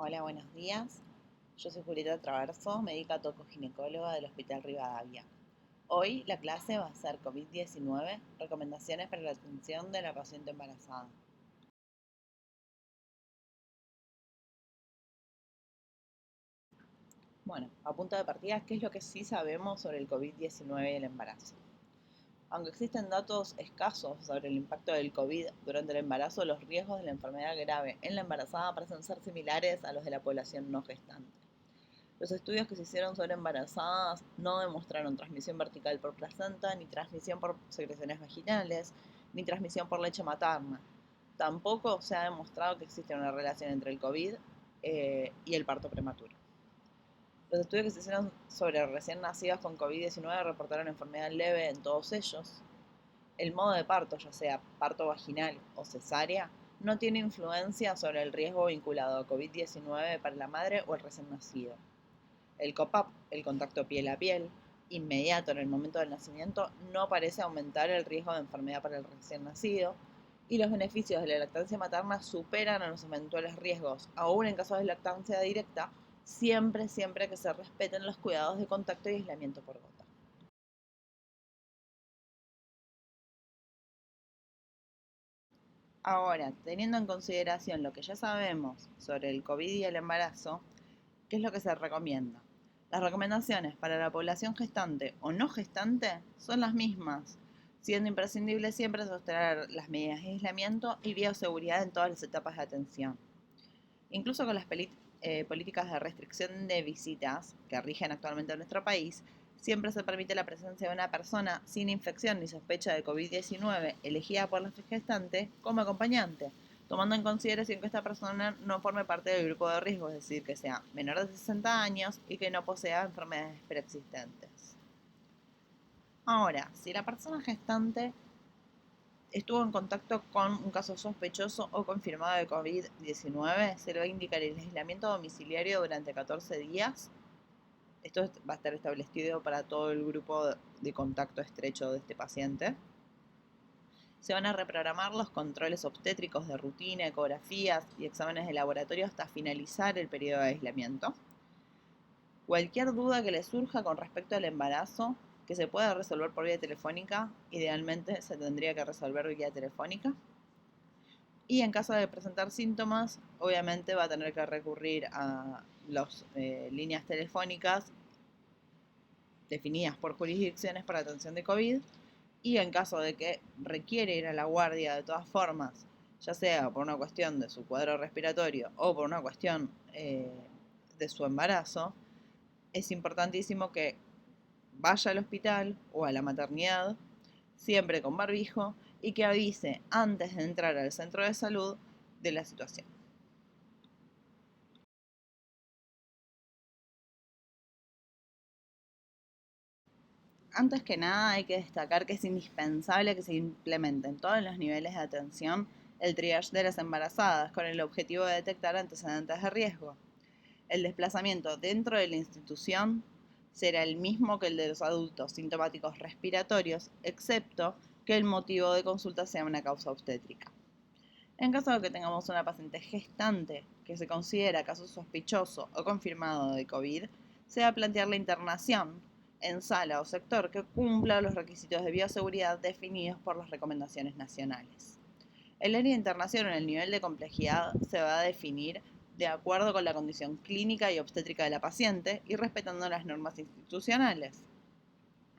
Hola, buenos días. Yo soy Julieta Traverso, médica tocoginecóloga del Hospital Rivadavia. Hoy la clase va a ser COVID-19, recomendaciones para la atención de la paciente embarazada. Bueno, a punto de partida, ¿qué es lo que sí sabemos sobre el COVID-19 y el embarazo? Aunque existen datos escasos sobre el impacto del COVID durante el embarazo, los riesgos de la enfermedad grave en la embarazada parecen ser similares a los de la población no gestante. Los estudios que se hicieron sobre embarazadas no demostraron transmisión vertical por placenta, ni transmisión por secreciones vaginales, ni transmisión por leche materna. Tampoco se ha demostrado que existe una relación entre el COVID y el parto prematuro. Los estudios que se hicieron sobre recién nacidas con COVID-19 reportaron enfermedad leve en todos ellos. El modo de parto, ya sea parto vaginal o cesárea, no tiene influencia sobre el riesgo vinculado a COVID-19 para la madre o el recién nacido. El COPAP, el contacto piel a piel, inmediato en el momento del nacimiento, no parece aumentar el riesgo de enfermedad para el recién nacido, y los beneficios de la lactancia materna superan a los eventuales riesgos, aún en casos de lactancia directa, siempre que se respeten los cuidados de contacto y aislamiento por gota. Ahora, teniendo en consideración lo que ya sabemos sobre el COVID y el embarazo, ¿qué es lo que se recomienda? Las recomendaciones para la población gestante o no gestante son las mismas, siendo imprescindible siempre sostener las medidas de aislamiento y bioseguridad en todas las etapas de atención. Incluso con las políticas de restricción de visitas que rigen actualmente en nuestro país, siempre se permite la presencia de una persona sin infección ni sospecha de COVID-19 elegida por la gestante como acompañante, tomando en consideración que esta persona no forme parte del grupo de riesgo, es decir, que sea menor de 60 años y que no posea enfermedades preexistentes. Ahora, si la persona gestante estuvo en contacto con un caso sospechoso o confirmado de COVID-19, se le va a indicar el aislamiento domiciliario durante 14 días. Esto va a estar establecido para todo el grupo de contacto estrecho de este paciente. Se van a reprogramar los controles obstétricos de rutina, ecografías y exámenes de laboratorio hasta finalizar el periodo de aislamiento. Cualquier duda que le surja con respecto al embarazo, que se pueda resolver por vía telefónica, idealmente se tendría que resolver vía telefónica. Y en caso de presentar síntomas, obviamente va a tener que recurrir a las líneas telefónicas definidas por jurisdicciones para atención de COVID. Y en caso de que requiere ir a la guardia de todas formas, ya sea por una cuestión de su cuadro respiratorio o por una cuestión de su embarazo, es importantísimo que vaya al hospital o a la maternidad, siempre con barbijo, y que avise antes de entrar al centro de salud de la situación. Antes que nada hay que destacar que es indispensable que se implemente en todos los niveles de atención el triage de las embarazadas con el objetivo de detectar antecedentes de riesgo. El desplazamiento dentro de la institución será el mismo que el de los adultos sintomáticos respiratorios, excepto que el motivo de consulta sea una causa obstétrica. En caso de que tengamos una paciente gestante que se considera caso sospechoso o confirmado de COVID, se va a plantear la internación en sala o sector que cumpla los requisitos de bioseguridad definidos por las recomendaciones nacionales. El área de internación en el nivel de complejidad se va a definir de acuerdo con la condición clínica y obstétrica de la paciente y respetando las normas institucionales.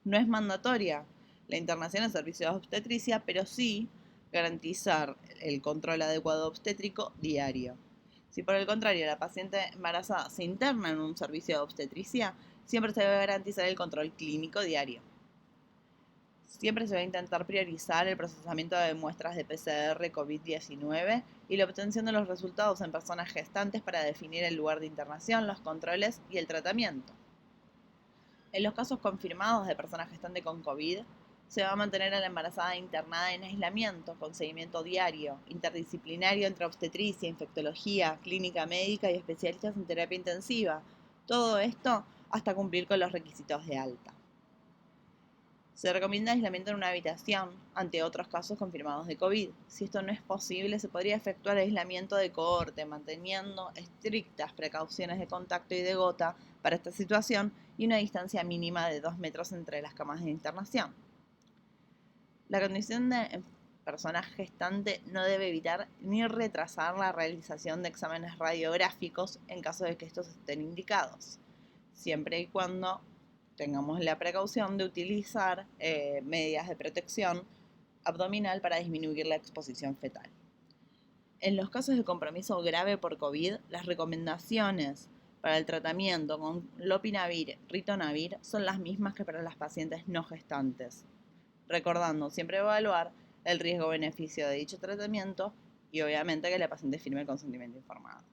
No es mandatoria la internación en servicios de obstetricia, pero sí garantizar el control adecuado obstétrico diario. Si por el contrario la paciente embarazada se interna en un servicio de obstetricia, siempre se debe garantizar el control clínico diario. Siempre se va a intentar priorizar el procesamiento de muestras de PCR COVID-19 y la obtención de los resultados en personas gestantes para definir el lugar de internación, los controles y el tratamiento. En los casos confirmados de personas gestantes con COVID, se va a mantener a la embarazada internada en aislamiento con seguimiento diario, interdisciplinario entre obstetricia, infectología, clínica médica y especialistas en terapia intensiva. Todo esto hasta cumplir con los requisitos de alta. Se recomienda aislamiento en una habitación ante otros casos confirmados de COVID. Si esto no es posible, se podría efectuar aislamiento de cohorte, manteniendo estrictas precauciones de contacto y de gota para esta situación y una distancia mínima de 2 metros entre las camas de internación. La condición de persona gestante no debe evitar ni retrasar la realización de exámenes radiográficos en caso de que estos estén indicados, siempre y cuando tengamos la precaución de utilizar medidas de protección abdominal para disminuir la exposición fetal. En los casos de compromiso grave por COVID, las recomendaciones para el tratamiento con lopinavir, ritonavir son las mismas que para las pacientes no gestantes, recordando siempre evaluar el riesgo-beneficio de dicho tratamiento y obviamente que la paciente firme el consentimiento informado.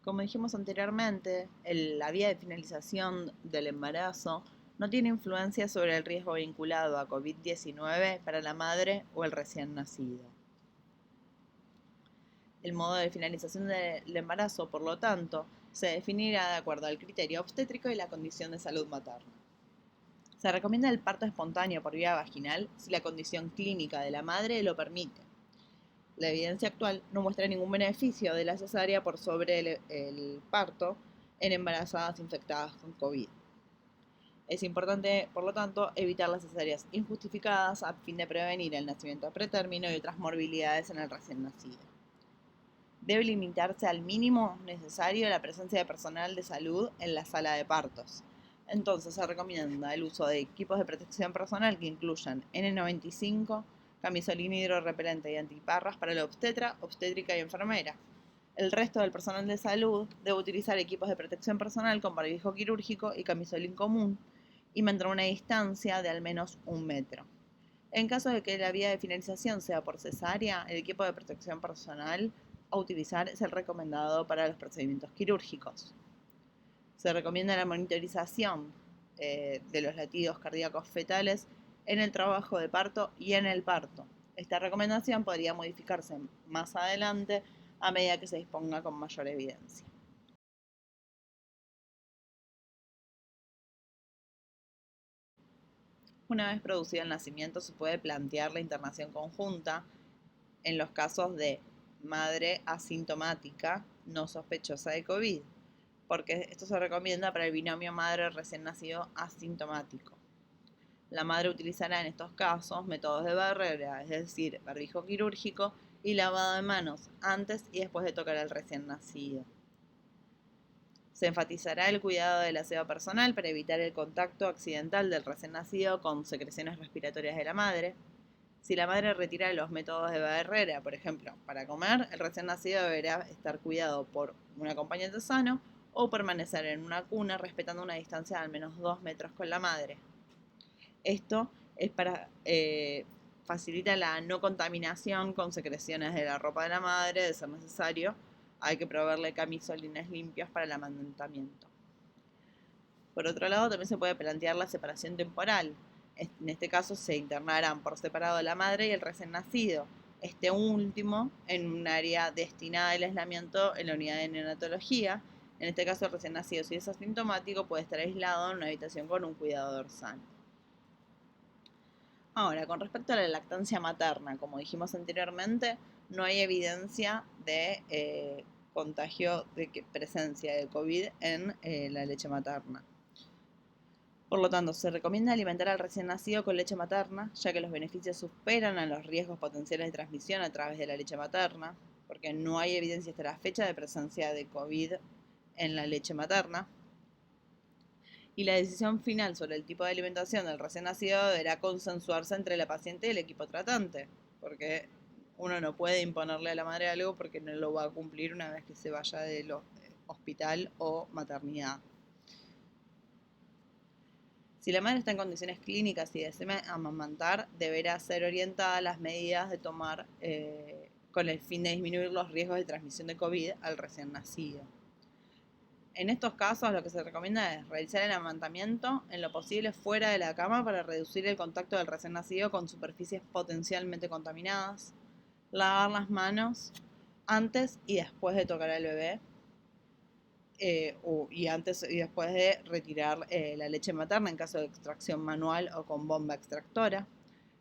Como dijimos anteriormente, la vía de finalización del embarazo no tiene influencia sobre el riesgo vinculado a COVID-19 para la madre o el recién nacido. El modo de finalización del embarazo, por lo tanto, se definirá de acuerdo al criterio obstétrico y la condición de salud materna. Se recomienda el parto espontáneo por vía vaginal si la condición clínica de la madre lo permite. La evidencia actual no muestra ningún beneficio de la cesárea por sobre el parto en embarazadas infectadas con COVID. Es importante, por lo tanto, evitar las cesáreas injustificadas a fin de prevenir el nacimiento a pretérmino y otras morbilidades en el recién nacido. Debe limitarse al mínimo necesario la presencia de personal de salud en la sala de partos. Entonces se recomienda el uso de equipos de protección personal que incluyan N95, camisolina hidrorrepelente y antiparras para la obstetra, obstétrica y enfermera. El resto del personal de salud debe utilizar equipos de protección personal con barbijo quirúrgico y camisolín común y mantener una distancia de al menos 1 metro. En caso de que la vía de finalización sea por cesárea, el equipo de protección personal a utilizar es el recomendado para los procedimientos quirúrgicos. Se recomienda la monitorización de los latidos cardíacos fetales en el trabajo de parto y en el parto. Esta recomendación podría modificarse más adelante a medida que se disponga con mayor evidencia. Una vez producido el nacimiento, se puede plantear la internación conjunta en los casos de madre asintomática no sospechosa de COVID, porque esto se recomienda para el binomio madre recién nacido asintomático. La madre utilizará en estos casos métodos de barrera, es decir, barbijo quirúrgico y lavado de manos antes y después de tocar al recién nacido. Se enfatizará el cuidado del aseo personal para evitar el contacto accidental del recién nacido con secreciones respiratorias de la madre. Si la madre retira los métodos de barrera, por ejemplo, para comer, el recién nacido deberá estar cuidado por un acompañante sano o permanecer en una cuna respetando una distancia de al menos 2 metros con la madre. Esto es para facilita la no contaminación con secreciones de la ropa de la madre, de ser necesario. Hay que proveerle camisolines limpios para el amamantamiento. Por otro lado, también se puede plantear la separación temporal. En este caso se internarán por separado la madre y el recién nacido, este último en un área destinada al aislamiento en la unidad de neonatología. En este caso el recién nacido, si es asintomático, puede estar aislado en una habitación con un cuidador sano. Ahora, con respecto a la lactancia materna, como dijimos anteriormente, no hay evidencia de contagio, de presencia de COVID en la leche materna. Por lo tanto, se recomienda alimentar al recién nacido con leche materna, ya que los beneficios superan a los riesgos potenciales de transmisión a través de la leche materna, porque no hay evidencia hasta la fecha de presencia de COVID en la leche materna. Y la decisión final sobre el tipo de alimentación del recién nacido deberá consensuarse entre la paciente y el equipo tratante, porque uno no puede imponerle a la madre algo porque no lo va a cumplir una vez que se vaya del hospital o maternidad. Si la madre está en condiciones clínicas y desea amamantar, deberá ser orientada a las medidas de tomar con el fin de disminuir los riesgos de transmisión de COVID al recién nacido. En estos casos lo que se recomienda es realizar el amamantamiento en lo posible fuera de la cama para reducir el contacto del recién nacido con superficies potencialmente contaminadas, lavar las manos antes y después de tocar al bebé y antes y después de retirar la leche materna en caso de extracción manual o con bomba extractora.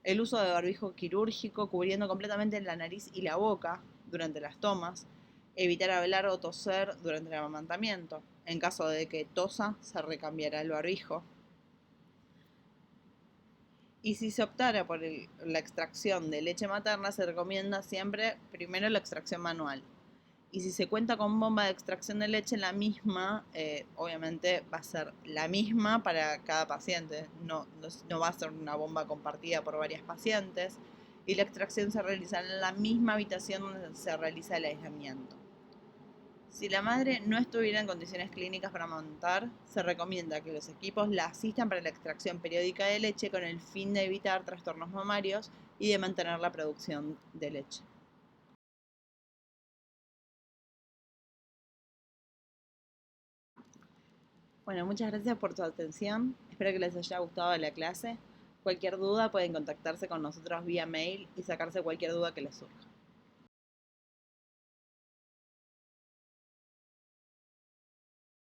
El uso de barbijo quirúrgico cubriendo completamente la nariz y la boca durante las tomas. Evitar hablar o toser durante el amamantamiento. En caso de que tosa, se recambiará el barbijo. Y si se optara por la extracción de leche materna, se recomienda siempre primero la extracción manual. Y si se cuenta con bomba de extracción de leche, la misma, obviamente va a ser la misma para cada paciente. No va a ser una bomba compartida por varias pacientes. Y la extracción se realiza en la misma habitación donde se realiza el aislamiento. Si la madre no estuviera en condiciones clínicas para amamantar, se recomienda que los equipos la asistan para la extracción periódica de leche con el fin de evitar trastornos mamarios y de mantener la producción de leche. Bueno, muchas gracias por tu atención. Espero que les haya gustado la clase. Cualquier duda pueden contactarse con nosotros vía mail y sacarse cualquier duda que les surja.